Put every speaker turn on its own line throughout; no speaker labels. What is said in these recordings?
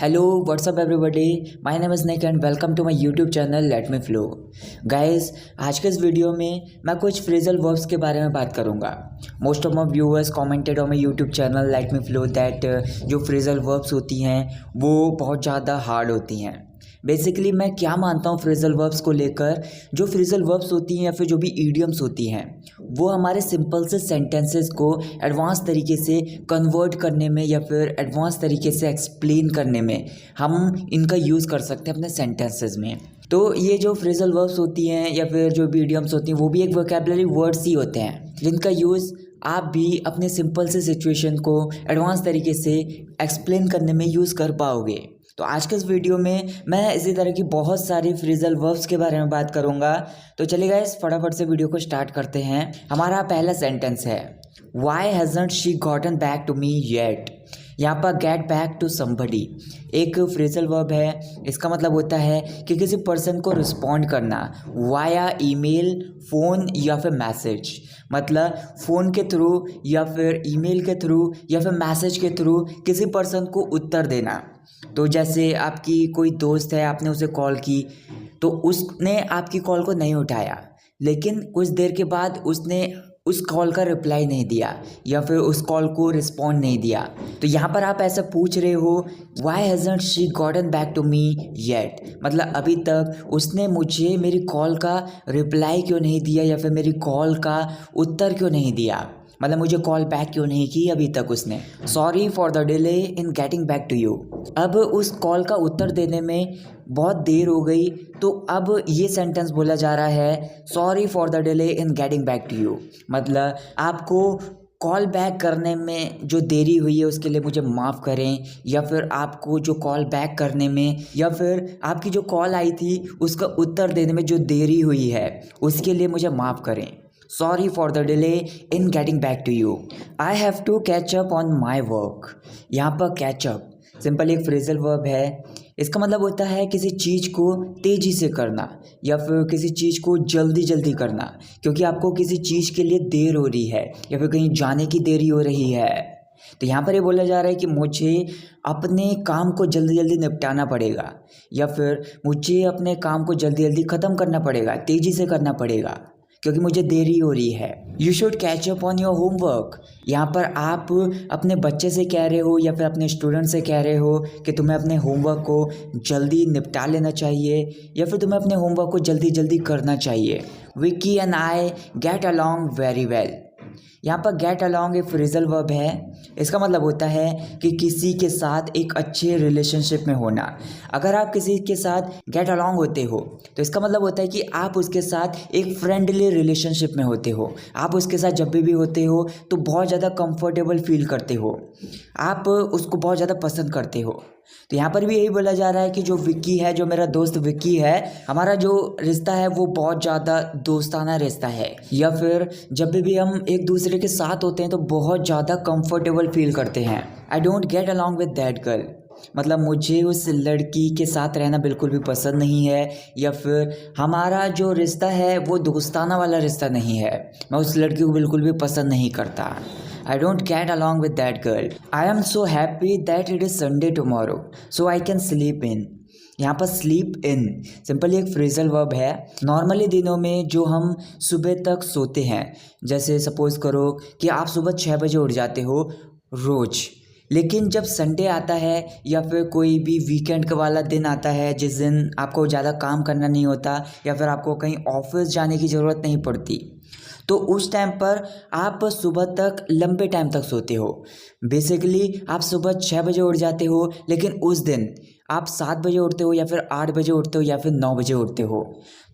Hello what's up everybody, my name is Nick and welcome to my YouTube channel let me flow. Guys, आज के इस video में मैं कुछ फ्रेजल वर्ब्स के बारे में बात करूंगा। Most of my viewers commented on my YouTube channel let me flow that जो फ्रेजल वर्ब्स होती हैं वो बहुत ज़्यादा हार्ड होती हैं। बेसिकली मैं क्या मानता हूँ फ्रेजल वर्ब्स को लेकर, जो फ्रेजल वर्ब्स होती हैं या फिर जो भी ईडियम्स होती हैं वो हमारे सिंपल से सेंटेंसेस को एडवांस तरीके से कन्वर्ट करने में या फिर एडवांस तरीके से एक्सप्लेन करने में हम इनका यूज़ कर सकते हैं अपने सेंटेंसेस में। तो ये जो फ्रेजल वर्ब्स होती हैं या फिर जो भी ईडियम्स होती हैं वो भी एक वोकैबुलरी वर्ड्स ही होते हैं जिनका यूज़ आप भी अपने सिंपल से सिचुएशन को एडवांस तरीके से एक्सप्लेन करने में यूज़ कर पाओगे। तो आज के इस वीडियो में मैं इसी तरह की बहुत सारी फ्रेजल वर्ब्स के बारे में बात करूंगा। तो चलिए गाइस, फटाफट से वीडियो को स्टार्ट करते हैं। हमारा पहला सेंटेंस है Why hasn't she gotten back to me yet? यहाँ पर गेट बैक टू समबडी एक फ्रेजल वर्ब है। इसका मतलब होता है कि किसी पर्सन को रिस्पॉन्ड करना वाया ईमेल, फ़ोन या फिर मैसेज। मतलब फ़ोन के थ्रू या फिर ईमेल के थ्रू या फिर मैसेज के थ्रू किसी पर्सन को उत्तर देना। तो जैसे आपकी कोई दोस्त है, आपने उसे कॉल की तो उसने आपकी कॉल को नहीं उठाया, लेकिन कुछ देर के बाद उसने उस कॉल का रिप्लाई नहीं दिया या फिर उस कॉल को रिस्पॉन्ड नहीं दिया। तो यहाँ पर आप ऐसा पूछ रहे हो why hasn't she gotten back to me yet, मतलब अभी तक उसने मुझे मेरी कॉल का रिप्लाई क्यों नहीं दिया या फिर मेरी कॉल का उत्तर क्यों नहीं दिया, मतलब मुझे कॉल बैक क्यों नहीं की अभी तक उसने। Sorry for the delay in getting back to you. अब उस कॉल का उत्तर देने में बहुत देर हो गई, तो अब ये सेंटेंस बोला जा रहा है sorry for the delay in getting back to you. मतलब आपको कॉल बैक करने में जो देरी हुई है उसके लिए मुझे माफ़ करें, या फिर आपको जो कॉल बैक करने में या फिर आपकी जो कॉल आई थी उसका उत्तर देने में जो देरी हुई है उसके लिए मुझे माफ़ करें। Sorry for the delay in getting back to you. I have to catch up on my work. यहाँ पर catch up सिंपल एक फ्रेजल वर्ब है। इसका मतलब होता है किसी चीज़ को तेज़ी से करना या फिर किसी चीज़ को जल्दी जल्दी करना, क्योंकि आपको किसी चीज़ के लिए देर हो रही है या फिर कहीं जाने की देरी हो रही है। तो यहाँ पर ये बोला जा रहा है कि मुझे अपने काम को जल्दी जल्दी निपटाना पड़ेगा या फिर मुझे अपने काम को जल्दी जल्दी ख़त्म करना पड़ेगा, तेज़ी से करना पड़ेगा क्योंकि मुझे देरी हो रही है। You should catch up on your homework. यहाँ पर आप अपने बच्चे से कह रहे हो या फिर अपने स्टूडेंट से कह रहे हो कि तुम्हें अपने होमवर्क को जल्दी निपटा लेना चाहिए या फिर तुम्हें अपने होमवर्क को जल्दी जल्दी करना चाहिए। Vicky and I get along very well. यहाँ पर गेट अलॉन्ग एक फ्रेजल वर्ब है। इसका मतलब होता है कि किसी के साथ एक अच्छे रिलेशनशिप में होना। अगर आप किसी के साथ गेट अलॉन्ग होते हो तो इसका मतलब होता है कि आप उसके साथ एक फ्रेंडली रिलेशनशिप में होते हो। आप उसके साथ जब भी होते हो तो बहुत ज़्यादा कंफर्टेबल फील करते हो, आप उसको बहुत ज़्यादा पसंद करते हो। तो यहाँ पर भी यही बोला जा रहा है कि जो विक्की है, जो मेरा दोस्त विक्की है, हमारा जो रिश्ता है वो बहुत ज़्यादा दोस्ताना रिश्ता है, या फिर जब भी हम एक दूसरे के साथ होते हैं तो बहुत ज़्यादा कंफर्टेबल फील करते हैं। I don't get along with that girl, मतलब मुझे उस लड़की के साथ रहना बिल्कुल भी पसंद नहीं है, या फिर हमारा जो रिश्ता है वो दोस्ताना वाला रिश्ता नहीं है, मैं उस लड़की को बिल्कुल भी पसंद नहीं करता। I don't get along with that girl. I am so happy that it is Sunday tomorrow, so I can sleep in. यहाँ पर स्लीप इन सिंपली एक फ्रेजल वर्ब है। नॉर्मली दिनों में जो हम सुबह तक सोते हैं, जैसे सपोज करो कि आप सुबह 6 बजे उठ जाते हो रोज़, लेकिन जब संडे आता है या फिर कोई भी वीकेंड का वाला दिन आता है जिस दिन आपको ज़्यादा काम करना नहीं होता या फिर आपको कहीं ऑफिस जाने की ज़रूरत नहीं पड़ती, तो उस टाइम पर आप सुबह तक लंबे टाइम तक सोते हो। बेसिकली आप सुबह 6 बजे उठ जाते हो, लेकिन उस दिन आप 7 बजे उठते हो या फिर 8 बजे उठते हो या फिर 9 बजे उठते हो,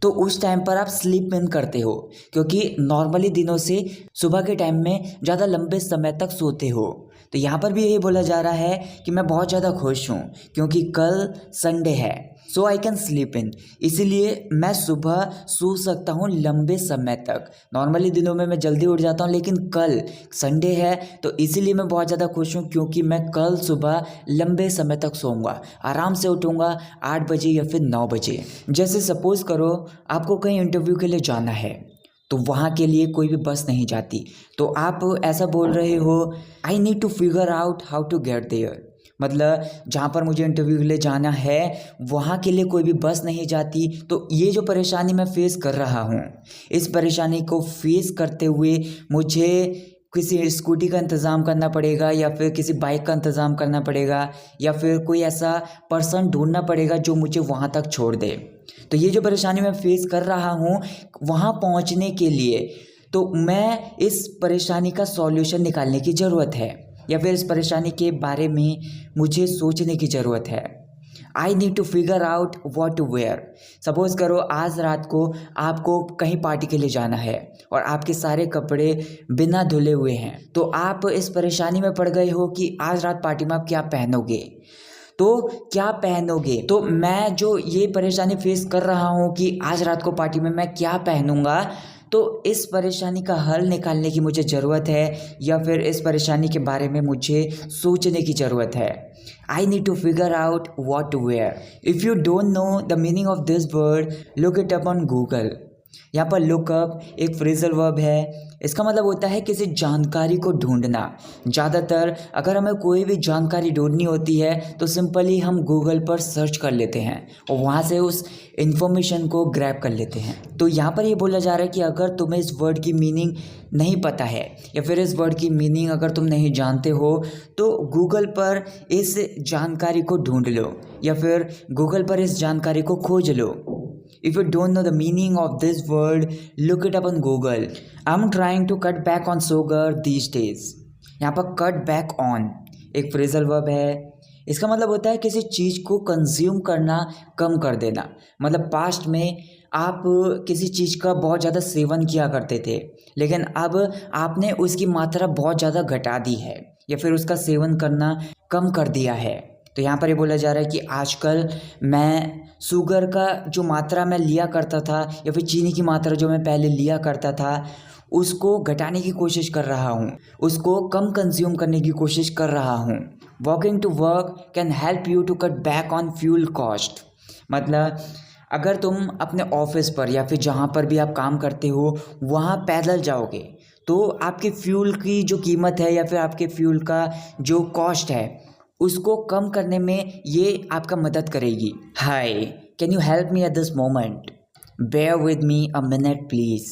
तो उस टाइम पर आप स्लीप इन करते हो, क्योंकि नॉर्मली दिनों से सुबह के टाइम में ज़्यादा लंबे समय तक सोते हो। तो यहाँ पर भी यही बोला जा रहा है कि मैं बहुत ज़्यादा खुश हूँ क्योंकि कल संडे है, सो आई कैन स्लीप इन, इसीलिए मैं सुबह सो सकता हूँ लंबे समय तक। नॉर्मली दिनों में मैं जल्दी उठ जाता हूँ, लेकिन कल संडे है तो इसीलिए मैं बहुत ज़्यादा खुश हूँ क्योंकि मैं कल सुबह लंबे समय तक सोऊंगा, आराम से उठूँगा 8 बजे या फिर 9 बजे। जैसे सपोज़ करो आपको कहीं इंटरव्यू के लिए जाना है तो वहाँ के लिए कोई भी बस नहीं जाती, तो आप ऐसा बोल रहे हो I need to figure out how to get there, मतलब जहाँ पर मुझे इंटरव्यू के लिए जाना है वहाँ के लिए कोई भी बस नहीं जाती। तो ये जो परेशानी मैं फेस कर रहा हूँ, इस परेशानी को फेस करते हुए मुझे किसी स्कूटी का इंतज़ाम करना पड़ेगा या फिर किसी बाइक का इंतज़ाम करना पड़ेगा या फिर कोई ऐसा पर्सन ढूंढना पड़ेगा जो मुझे वहाँ तक छोड़ दे। तो ये जो परेशानी मैं फेस कर रहा हूँ वहाँ पहुँचने के लिए, तो मैं इस परेशानी का सॉल्यूशन निकालने की ज़रूरत है या फिर इस परेशानी के बारे में मुझे सोचने की ज़रूरत है। I need to figure out what to wear. Suppose करो आज रात को आपको कहीं पार्टी के लिए जाना है और आपके सारे कपड़े बिना धुले हुए हैं, तो आप इस परेशानी में पड़ गए हो कि आज रात पार्टी में आप क्या पहनोगे। तो क्या पहनोगे, तो मैं जो ये परेशानी फेस कर रहा हूँ कि आज रात को पार्टी में मैं क्या पहनूंगा, तो इस परेशानी का हल निकालने की मुझे ज़रूरत है या फिर इस परेशानी के बारे में मुझे सोचने की ज़रूरत है। I need to figure out what to wear. If you don't know the meaning of this word, look it up on Google. यहाँ पर लुकअप एक फ्रेजल वर्ब है। इसका मतलब होता है किसी जानकारी को ढूंढना। ज़्यादातर अगर हमें कोई भी जानकारी ढूंढनी होती है तो सिंपली हम गूगल पर सर्च कर लेते हैं और वहाँ से उस इन्फॉर्मेशन को ग्रैब कर लेते हैं। तो यहाँ पर ये बोला जा रहा है कि अगर तुम्हें इस वर्ड की मीनिंग नहीं पता है या फिर इस वर्ड की मीनिंग अगर तुम नहीं जानते हो तो गूगल पर इस जानकारी को ढूंढ लो या फिर गूगल पर इस जानकारी को खोज लो। If you don't know the meaning of this word, look it up on Google. I'm trying to cut back on sugar these days. यहाँ पर cut back on एक फ्रेजल वर्ब है। इसका मतलब होता है किसी चीज़ को कंज्यूम करना कम कर देना। मतलब पास्ट में आप किसी चीज़ का बहुत ज़्यादा सेवन किया करते थे, लेकिन अब आपने उसकी मात्रा बहुत ज़्यादा घटा दी है या फिर उसका सेवन करना कम कर दिया है। तो यहाँ पर ये बोला जा रहा है कि आजकल मैं शुगर का जो मात्रा मैं लिया करता था या फिर चीनी की मात्रा जो मैं पहले लिया करता था उसको घटाने की कोशिश कर रहा हूँ, उसको कम कंज्यूम करने की कोशिश कर रहा हूँ। Walking to work can help you to cut back on fuel cost. मतलब अगर तुम अपने ऑफिस पर या फिर जहाँ पर भी आप काम करते हो वहाँ पैदल जाओगे तो आपके फ्यूल की जो कीमत है या फिर आपके फ्यूल का जो कॉस्ट है उसको कम करने में ये आपका मदद करेगी। Hi, can you help me at this moment, bear with me a minute please.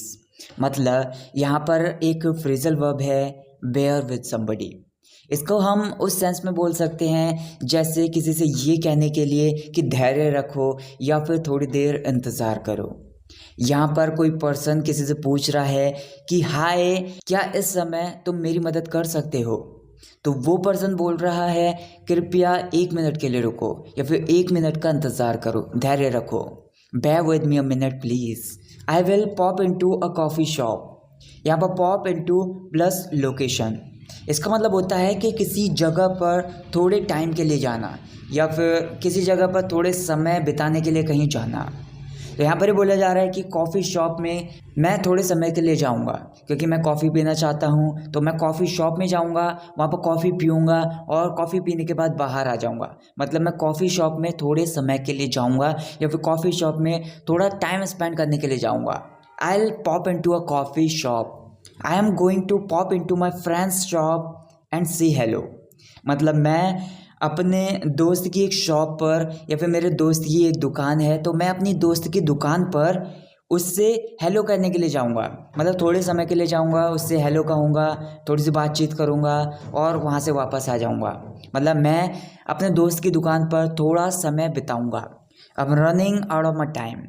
मतलब यहाँ पर एक फ्रेजल वर्ब है बेयर विद समबडी। इसको हम उस सेंस में बोल सकते हैं जैसे किसी से ये कहने के लिए कि धैर्य रखो या फिर थोड़ी देर इंतज़ार करो। यहाँ पर कोई पर्सन किसी से पूछ रहा है कि हाय, क्या इस समय तुम मेरी मदद कर सकते हो। तो वो पर्सन बोल रहा है कृपया 1 मिनट के लिए रुको या फिर 1 मिनट का इंतज़ार करो, धैर्य रखो। Bear with me a minute please, I will pop into a coffee shop. यहाँ पर पॉप इनटू प्लस लोकेशन। इसका मतलब होता है कि किसी जगह पर थोड़े टाइम के लिए जाना या फिर किसी जगह पर थोड़े समय बिताने के लिए कहीं जाना। तो यहाँ पर ही बोला जा रहा है कि कॉफ़ी शॉप में मैं थोड़े समय के लिए जाऊँगा क्योंकि मैं कॉफ़ी पीना चाहता हूँ। तो मैं कॉफ़ी शॉप में जाऊँगा, वहाँ पर कॉफ़ी पीऊँगा और कॉफ़ी पीने के बाद बाहर आ जाऊँगा। मतलब मैं कॉफ़ी शॉप में थोड़े समय के लिए जाऊँगा या फिर कॉफ़ी शॉप में थोड़ा टाइम स्पेंड करने के लिए जाऊँगा। I will pop into a coffee shop. I am going to pop into my friends shop and see hello. मतलब मैं अपने दोस्त की एक शॉप पर या फिर मेरे दोस्त की एक दुकान है तो मैं अपनी दोस्त की दुकान पर उससे हेलो करने के लिए जाऊंगा। मतलब थोड़े समय के लिए जाऊंगा, उससे हेलो कहूँगा, थोड़ी सी बातचीत करूँगा और वहाँ से वापस आ जाऊँगा। मतलब मैं अपने दोस्त की दुकान पर थोड़ा समय बिताऊँगा। अब running out of my time,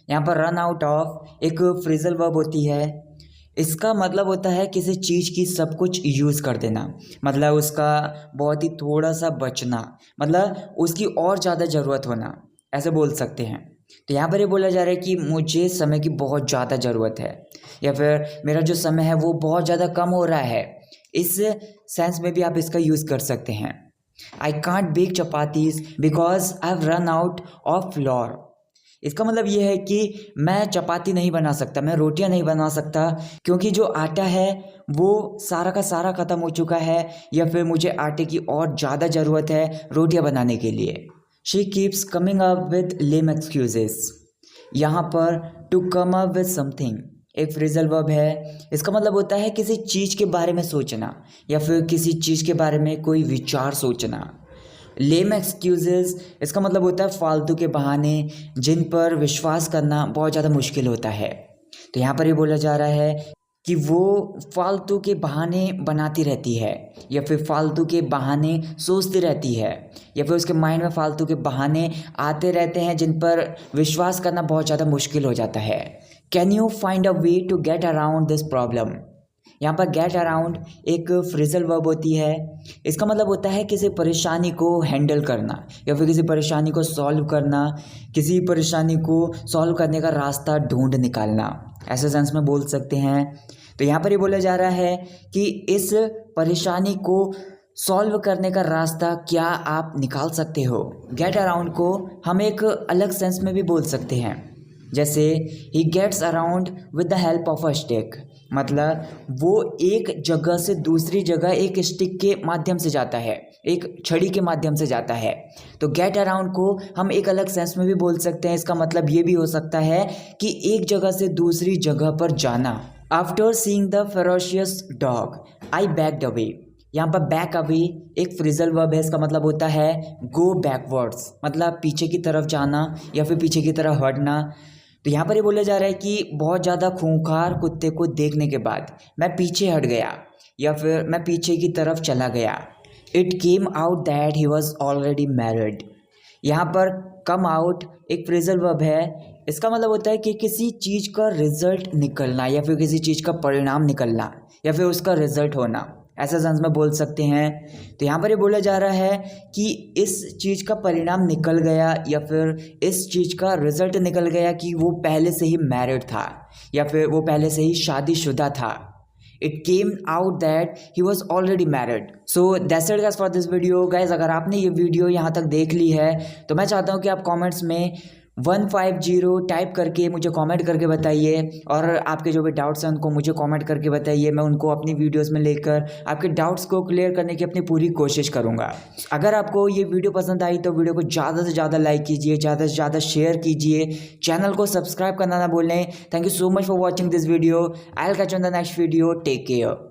यहाँ पर रन आउट ऑफ एक फ्रेजल वर्ब होती है। इसका मतलब होता है किसी चीज़ की सब कुछ यूज़ कर देना, मतलब उसका बहुत ही थोड़ा सा बचना, मतलब उसकी और ज़्यादा ज़रूरत होना, ऐसे बोल सकते हैं। तो यहाँ पर ये बोला जा रहा है कि मुझे समय की बहुत ज़्यादा ज़रूरत है या फिर मेरा जो समय है वो बहुत ज़्यादा कम हो रहा है। इस सेंस में भी आप इसका यूज़ कर सकते हैं। I can't bake chapatis because I have run out of flour. इसका मतलब ये है कि मैं चपाती नहीं बना सकता, मैं रोटियां नहीं बना सकता क्योंकि जो आटा है वो सारा का सारा ख़त्म हो चुका है या फिर मुझे आटे की और ज़्यादा ज़रूरत है रोटियां बनाने के लिए। She keeps coming up with lame excuses. यहाँ पर to come up with something एक फ्रेजल वर्ब है। इसका मतलब होता है किसी चीज़ के बारे में सोचना या फिर किसी चीज़ के बारे में कोई विचार सोचना। लेम एक्सक्यूजेस इसका मतलब होता है फालतू के बहाने जिन पर विश्वास करना बहुत ज़्यादा मुश्किल होता है। तो यहाँ पर ये बोला जा रहा है कि वो फालतू के बहाने बनाती रहती है या फिर फालतू के बहाने सोचती रहती है या फिर उसके माइंड में फालतू के बहाने आते रहते हैं जिन पर विश्वास करना बहुत ज़्यादा मुश्किल हो जाता है। Can you find a way to get around this problem. यहाँ पर गेट अराउंड एक फ्रेजल वर्ब होती है। इसका मतलब होता है किसी परेशानी को हैंडल करना या फिर किसी परेशानी को सॉल्व करना, किसी परेशानी को सॉल्व करने का रास्ता ढूंढ निकालना, ऐसे सेंस में बोल सकते हैं। तो यहाँ पर ये बोला जा रहा है कि इस परेशानी को सॉल्व करने का रास्ता क्या आप निकाल सकते हो। गेट अराउंड को हम एक अलग सेंस में भी बोल सकते हैं, जैसे ही gets around with the help of a stick, मतलब वो एक जगह से दूसरी जगह एक स्टिक के माध्यम से जाता है, एक छड़ी के माध्यम से जाता है। तो गेट अराउंड को हम एक अलग सेंस में भी बोल सकते हैं। इसका मतलब ये भी हो सकता है कि एक जगह से दूसरी जगह पर जाना। After seeing the ferocious dog I backed away. यहाँ पर बैक अवे एक फ्रेजल वर्ब है। इसका मतलब होता है गो बैकवर्ड्स, मतलब पीछे की तरफ जाना या फिर पीछे की तरफ हटना। तो यहाँ पर ये बोला जा रहा है कि बहुत ज़्यादा खूंखार कुत्ते को देखने के बाद मैं पीछे हट गया या फिर मैं पीछे की तरफ चला गया। It came out that he was already married. यहाँ पर कम आउट एक फ्रेजल वर्ब है। इसका मतलब होता है कि किसी चीज़ का रिजल्ट निकलना या फिर किसी चीज़ का परिणाम निकलना या फिर उसका रिजल्ट होना, ऐसा सेंस में बोल सकते हैं। तो यहाँ पर ये बोला जा रहा है कि इस चीज़ का परिणाम निकल गया या फिर इस चीज़ का रिजल्ट निकल गया कि वो पहले से ही मैरिड था या फिर वो पहले से ही शादीशुदा था। It came out that he was already married. So that's it guys for this video. Guys अगर आपने ये वीडियो यहाँ तक देख ली है तो मैं चाहता हूँ कि आप कॉमेंट्स में 150 टाइप करके मुझे कमेंट करके बताइए, और आपके जो भी डाउट्स हैं उनको मुझे कमेंट करके बताइए। मैं उनको अपनी वीडियोस में लेकर आपके डाउट्स को क्लियर करने की अपनी पूरी कोशिश करूंगा। अगर आपको ये वीडियो पसंद आई तो वीडियो को ज़्यादा से ज़्यादा लाइक कीजिए, ज़्यादा से ज़्यादा शेयर कीजिए, चैनल को सब्सक्राइब करना ना भूलें। Thank you so much for watching this video. I will catch you in the next video. Take care.